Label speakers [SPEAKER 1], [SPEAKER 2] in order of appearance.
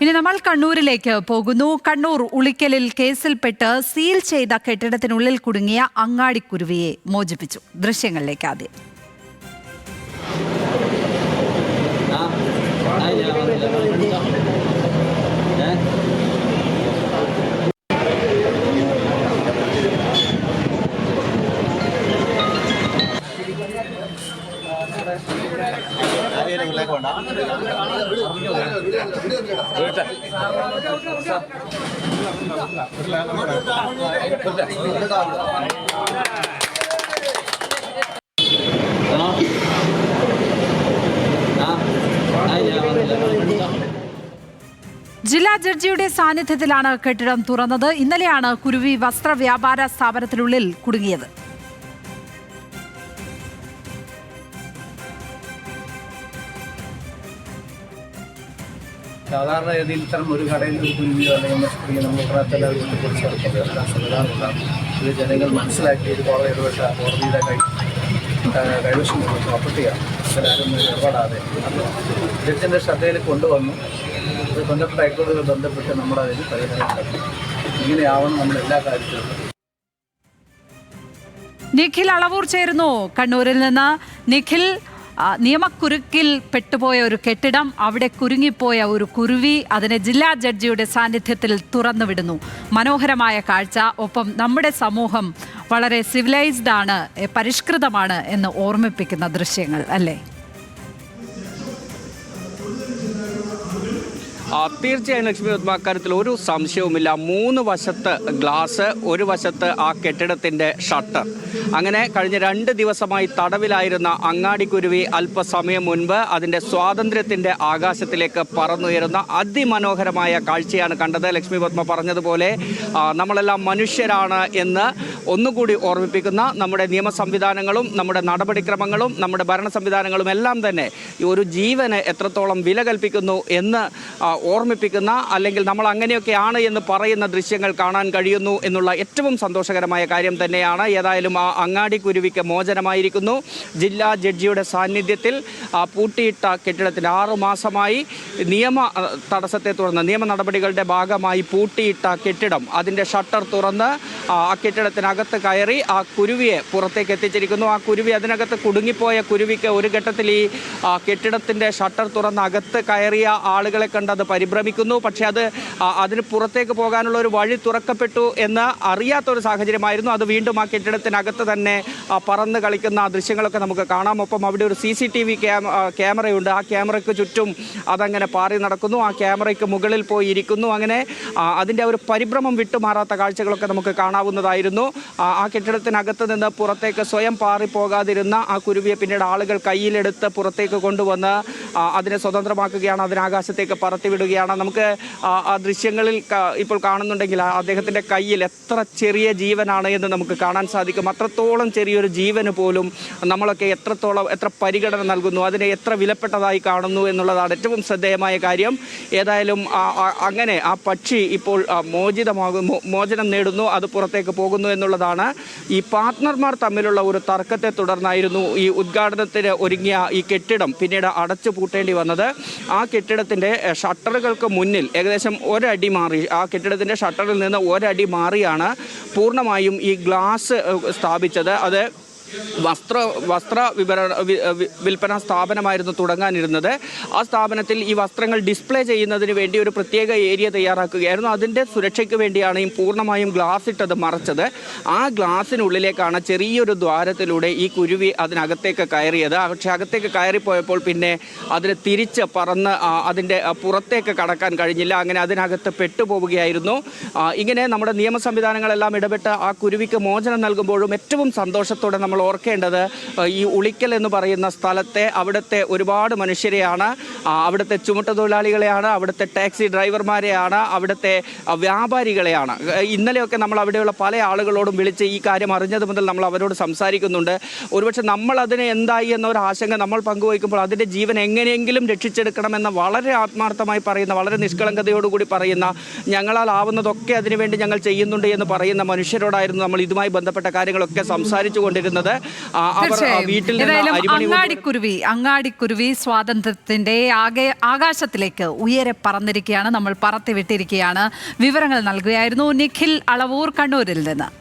[SPEAKER 1] ഇനി നമ്മൾ കണ്ണൂരിലേക്ക് പോകുന്നു. കണ്ണൂർ ഉളിക്കലിൽ കേസിൽപ്പെട്ട് സീൽ ചെയ്ത കെട്ടിടത്തിനുള്ളിൽ കുടുങ്ങിയ അങ്ങാടിക്കുരുവിയെ മോചിപ്പിച്ചു. ദൃശ്യങ്ങളിലേക്ക് ആദ്യം. ജില്ലാ ജഡ്ജിയുടെ സാന്നിധ്യത്തിലാണ് കെട്ടിടം തുറന്നത്. ഇന്നലെയാണ് കുരുവി വസ്ത്ര വ്യാപാര സ്ഥാപനത്തിനുള്ളിൽ കുടുങ്ങിയത്.
[SPEAKER 2] സാധാരണഗതിയിൽ ഇത്തരം ഒരു കടയിൽ ഒരു കുരുവിയോ അല്ലെങ്കിൽ നഷ്ടപ്പെടുകയോ നമ്മൾ കുറിച്ച് സംവിധാനമുണ്ടാകും. ഇത് ജനങ്ങൾ മനസ്സിലാക്കി ഇത് കോടതി ഇടപെട്ട കോടതിയുടെ കൈവശം പ്രോപ്പർട്ടിയാണ്. അതിലാരും ഇടപെടാതെ അത് ജഡ്ജിൻ്റെ ശ്രദ്ധയിൽ കൊണ്ടുവന്നു. ഇത് ബന്ധപ്പെട്ട ഹൈക്കോടതികൾ ബന്ധപ്പെട്ട് നമ്മളതിന് പരിഹാരം കണ്ടു. ഇങ്ങനെയാവണം നമ്മൾ എല്ലാ കാര്യത്തിലും.
[SPEAKER 1] നിഖിൽ അളവൂർ ചേരുന്നു കണ്ണൂരിൽ നിന്ന്. നിഖിൽ, നിയമക്കുരുക്കിൽ പെട്ടുപോയ ഒരു കെട്ടിടം, അവിടെ കുരുങ്ങിപ്പോയ ഒരു കുരുവി, അതിനെ ജില്ലാ ജഡ്ജിയുടെ സാന്നിധ്യത്തിൽ തുറന്നുവിടുന്നു. മനോഹരമായ കാഴ്ച. ഒപ്പം നമ്മുടെ സമൂഹം വളരെ സിവിലൈസ്ഡ് ആണ്, പരിഷ്കൃതമാണ് എന്ന് ഓർമ്മിപ്പിക്കുന്ന ദൃശ്യങ്ങൾ അല്ലേ?
[SPEAKER 3] തീർച്ചയായും ലക്ഷ്മി പത്മ, അക്കാര്യത്തിൽ ഒരു സംശയവുമില്ല. 3 വശത്ത് ഗ്ലാസ്, ഒരു വശത്ത് ആ കെട്ടിടത്തിൻ്റെ ഷട്ടർ. അങ്ങനെ കഴിഞ്ഞ 2 ദിവസമായി തടവിലായിരുന്ന അങ്ങാടിക്കുരുവി അല്പസമയം മുൻപ് അതിൻ്റെ സ്വാതന്ത്ര്യത്തിൻ്റെ ആകാശത്തിലേക്ക് പറന്നുയരുന്ന അതിമനോഹരമായ കാഴ്ചയാണ് കണ്ടത്. ലക്ഷ്മി പത്മ പറഞ്ഞതുപോലെ നമ്മളെല്ലാം മനുഷ്യരാണ് എന്ന് ഒന്നുകൂടി ഓർമ്മിപ്പിക്കുന്ന നമ്മുടെ നിയമ സംവിധാനങ്ങളും നമ്മുടെ നടപടിക്രമങ്ങളും നമ്മുടെ ഭരണ സംവിധാനങ്ങളും എല്ലാം തന്നെ ഈ ഒരു ജീവന് എത്രത്തോളം വില കൽപ്പിക്കുന്നു എന്ന് ഓർമ്മിപ്പിക്കുന്ന, അല്ലെങ്കിൽ നമ്മൾ അങ്ങനെയൊക്കെയാണ് എന്ന് പറയുന്ന ദൃശ്യങ്ങൾ കാണാൻ കഴിയുന്നു എന്നുള്ള ഏറ്റവും സന്തോഷകരമായ കാര്യം തന്നെയാണ്. ഏതായാലും ആ അങ്ങാടിക്കുരുവിക്ക് മോചനമായിരിക്കുന്നു. ജില്ലാ ജഡ്ജിയുടെ സാന്നിധ്യത്തിൽ പൂട്ടിയിട്ട കെട്ടിടത്തിന് 6 മാസമായി നിയമ തടസ്സത്തെ തുടർന്ന് നിയമ നടപടികളുടെ ഭാഗമായി പൂട്ടിയിട്ട കെട്ടിടം, അതിൻ്റെ ഷട്ടർ തുറന്ന് ആ കെട്ടിടത്തിനകത്ത് കയറി ആ കുരുവിയെ പുറത്തേക്ക് എത്തിച്ചിരിക്കുന്നു. ആ കുരുവി, അതിനകത്ത് കുടുങ്ങിപ്പോയ കുരുവിക്ക് ഒരു ഘട്ടത്തിൽ ഈ കെട്ടിടത്തിൻ്റെ ഷട്ടർ തുറന്ന് അകത്ത് കയറിയ ആളുകളെ കണ്ട് അത് പരിഭ്രമിക്കുന്നു. പക്ഷേ അതിന് പുറത്തേക്ക് പോകാനുള്ള ഒരു വഴി തുറക്കപ്പെട്ടു എന്ന് അറിയാത്തൊരു സാഹചര്യമായിരുന്നു. അത് വീണ്ടും ആ കെട്ടിടത്തിനകത്ത് തന്നെ പറന്ന് കളിക്കുന്ന ദൃശ്യങ്ങളൊക്കെ നമുക്ക് കാണാം. ഒപ്പം അവിടെ ഒരു CCTV ക്യാമറയുണ്ട്. ആ ക്യാമറയ്ക്ക് ചുറ്റും അതങ്ങനെ പാറി നടക്കുന്നു. ആ ക്യാമറയ്ക്ക് മുകളിൽ പോയി ഇരിക്കുന്നു. അങ്ങനെ അതിൻ്റെ ഒരു പരിഭ്രമം വിട്ടുമാറാത്ത കാഴ്ചകളൊക്കെ നമുക്ക് കാണാവുന്നതായിരുന്നു. ആ കെട്ടിടത്തിനകത്ത് നിന്ന് പുറത്തേക്ക് സ്വയം പാറിപ്പോകാതിരുന്ന ആ കുരുവിയെ പിന്നീട് ആളുകൾ കയ്യിലെടുത്ത് പുറത്തേക്ക് കൊണ്ടുവന്ന് അതിനെ സ്വതന്ത്രമാക്കുകയാണ്, അതിനാകാശത്തേക്ക് പറത്തിവിടുകയാണ്. നമുക്ക് ആ ദൃശ്യങ്ങളിൽ ഇപ്പോൾ കാണുന്നുണ്ടെങ്കിൽ അദ്ദേഹത്തിൻ്റെ കയ്യിൽ എത്ര ചെറിയ ജീവനാണ് എന്ന് നമുക്ക് കാണാൻ സാധിക്കും. അത്രത്തോളം ചെറിയൊരു ജീവന് പോലും നമ്മളൊക്കെ എത്ര പരിഗണന നൽകുന്നു, അതിനെ എത്ര വിലപ്പെട്ടതായി കാണുന്നു എന്നുള്ളതാണ് ഏറ്റവും ശ്രദ്ധേയമായ കാര്യം. ഏതായാലും അങ്ങനെ ആ പക്ഷി ഇപ്പോൾ മോചനം നേടുന്നു, അത് പുറത്തേക്ക് പോകുന്നു എന്നുള്ളതാണ്. ഈ പാർട്ട്ണർമാർ തമ്മിലുള്ള ഒരു തർക്കത്തെ തുടർന്നായിരുന്നു ഈ ഉദ്ഘാടനത്തിന് ഒരുങ്ങിയ ഈ കെട്ടിടം പിന്നീട് അടച്ചു പൂട്ടേണ്ടി വന്നത്. ആ കെട്ടിടത്തിൻ്റെ ഷട്ടറുകൾക്ക് മുന്നിൽ ഏകദേശം 1 അടി മാറി, ആ കെട്ടിടത്തിൻ്റെ ഷട്ടറിൽ നിന്ന് 1 അടി മാറിയാണ് പൂർണ്ണമായും ഈ ഗ്ലാസ് സ്ഥാപിച്ചത്. അത് വസ്ത്ര വിൽപ്പന സ്ഥാപനമായിരുന്നു തുടങ്ങാനിരുന്നത്. ആ സ്ഥാപനത്തിൽ ഈ വസ്ത്രങ്ങൾ ഡിസ്പ്ലേ ചെയ്യുന്നതിന് വേണ്ടി ഒരു പ്രത്യേക ഏരിയ തയ്യാറാക്കുകയായിരുന്നു. അതിൻ്റെ സുരക്ഷയ്ക്ക് വേണ്ടിയാണ് ഈ പൂർണ്ണമായും ഗ്ലാസ് ഇട്ടത് മറച്ചത്. ആ ഗ്ലാസിനുള്ളിലേക്കാണ് ചെറിയൊരു ദ്വാരത്തിലൂടെ ഈ കുരുവി അതിനകത്തേക്ക് കയറിയത്. പക്ഷേ അകത്തേക്ക് കയറിപ്പോയപ്പോൾ പിന്നെ അതിന് തിരിച്ച് പറന്ന് അതിൻ്റെ പുറത്തേക്ക് കടക്കാൻ കഴിഞ്ഞില്ല. അങ്ങനെ അതിനകത്ത് പെട്ടുപോവുകയായിരുന്നു. ഇങ്ങനെ നമ്മുടെ നിയമ സംവിധാനങ്ങളെല്ലാം ഇടപെട്ട് ആ കുരുവിക്ക് മോചനം നൽകുമ്പോഴും ഏറ്റവും സന്തോഷത്തോടെ നമ്മൾ ഓർക്കേണ്ടത് ഈ ഉളിക്കൽ എന്ന് പറയുന്ന സ്ഥലത്തെ അവിടുത്തെ ഒരുപാട് മനുഷ്യരെയാണ്, അവിടുത്തെ ചുമട്ടുതൊഴിലാളികളെയാണ്, അവിടുത്തെ ടാക്സി ഡ്രൈവർമാരെയാണ്, അവിടുത്തെ വ്യാപാരികളെയാണ്. ഇന്നലെയൊക്കെ നമ്മൾ അവിടെയുള്ള പല ആളുകളോടും വിളിച്ച് ഈ കാര്യം അറിഞ്ഞത് മുതൽ നമ്മൾ അവരോട് സംസാരിക്കുന്നുണ്ട്. ഒരുപക്ഷെ നമ്മൾ അതിന് എന്തായി എന്നൊരു ആശങ്ക നമ്മൾ പങ്കുവയ്ക്കുമ്പോൾ അതിൻ്റെ ജീവൻ എങ്ങനെയെങ്കിലും രക്ഷിച്ചെടുക്കണമെന്ന വളരെ ആത്മാർത്ഥമായി പറയുന്ന, വളരെ നിഷ്കളങ്കതയോടുകൂടി പറയുന്ന, ഞങ്ങളാൽ ആവുന്നതൊക്കെ അതിനുവേണ്ടി ഞങ്ങൾ ചെയ്യുന്നുണ്ട് എന്ന് പറയുന്ന മനുഷ്യരോടായിരുന്നു നമ്മൾ ഇതുമായി ബന്ധപ്പെട്ട കാര്യങ്ങളൊക്കെ സംസാരിച്ചു കൊണ്ടിരുന്നത്. പറയുന്നത്. അവർ വീട്ടിൽ നിന്ന് അരിമണി
[SPEAKER 1] അങ്ങാടിക്കുരുവി സ്വാതന്ത്ര്യത്തിന്റെ ആകാശത്തിലേക്ക് ഉയരെ പറന്നിരിക്കുകയാണ്. നമ്മൾ പറത്തി വിട്ടിരിക്കുകയാണ്. വിവരങ്ങൾ നൽകുകയായിരുന്നു നിഖിൽ അളവൂർ കണ്ണൂരിൽ നിന്ന്.